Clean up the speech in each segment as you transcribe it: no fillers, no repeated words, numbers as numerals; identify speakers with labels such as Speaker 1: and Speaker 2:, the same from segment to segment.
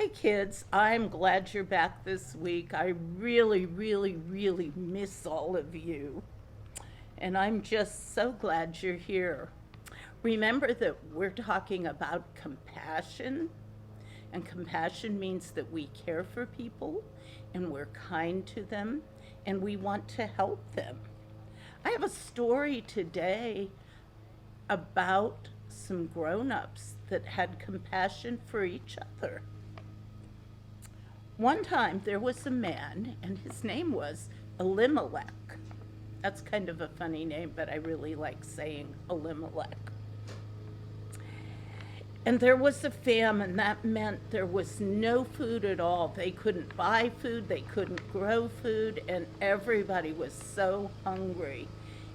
Speaker 1: Hi, kids. I'm glad you're back this week. I really, really, really miss all of you. And I'm just so glad you're here. Remember that we're talking about compassion, and compassion means that we care for people and we're kind to them and we want to help them. I have a story today about some grown ups that had compassion for each other. One time there was a man, and his name was Elimelech. That's kind of a funny name, but I really like saying Elimelech. And there was a famine. That meant there was no food at all. They couldn't buy food, they couldn't grow food, and everybody was so hungry.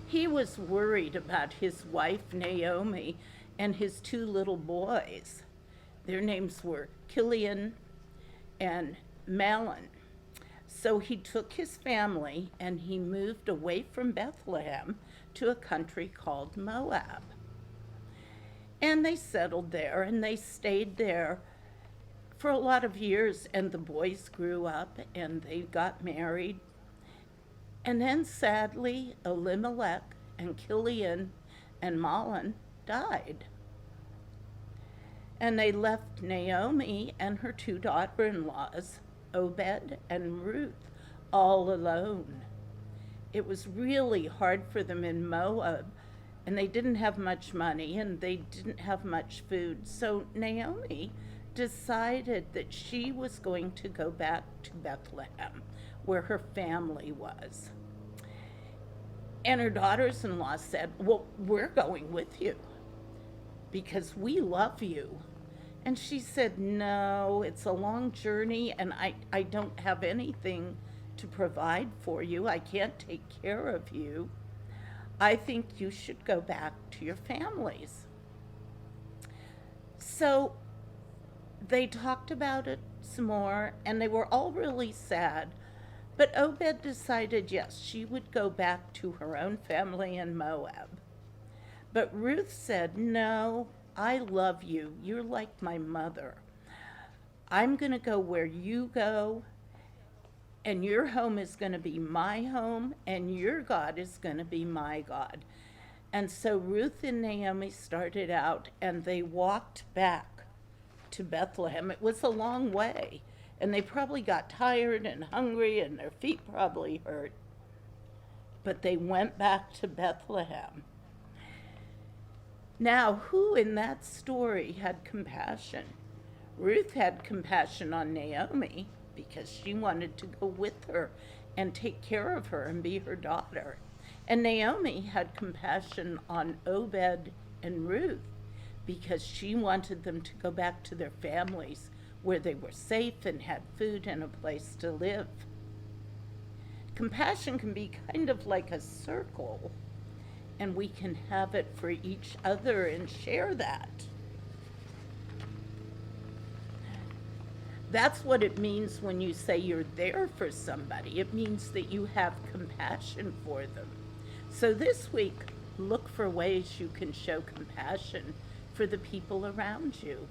Speaker 1: He was worried about his wife, Naomi, and his two little boys. Their names were Kilian and Malon. So he took his family and he moved away from Bethlehem to a country called Moab. And they settled there and they stayed there for a lot of years, and the boys grew up and they got married. And then sadly, Elimelech and Kilian and Malon died. And they left Naomi and her two daughter-in-laws, Obed and Ruth, all alone. It was really hard for them in Moab, and they didn't have much money and they didn't have much food. So Naomi decided that she was going to go back to Bethlehem, where her family was. And her daughters-in-law said, "Well, we're going with you because we love you." And she said, "No, it's a long journey and I don't have anything to provide for you. I can't take care of you. I think you should go back to your families." So they talked about it some more and they were all really sad. But Obed decided, yes, she would go back to her own family in Moab. But Ruth said, "No, I love you. You're like my mother. I'm going to go where you go, and your home is going to be my home, and your God is going to be my God." And so Ruth and Naomi started out, and they walked back to Bethlehem. It was a long way, and they probably got tired and hungry, and their feet probably hurt. But they went back to Bethlehem. Now, who in that story had compassion? Ruth had compassion on Naomi because she wanted to go with her and take care of her and be her daughter. And Naomi had compassion on Obed and Ruth because she wanted them to go back to their families where they were safe and had food and a place to live. Compassion can be kind of like a circle, and we can have it for each other and share that. That's what it means when you say you're there for somebody. It means that you have compassion for them. So this week, look for ways you can show compassion for the people around you.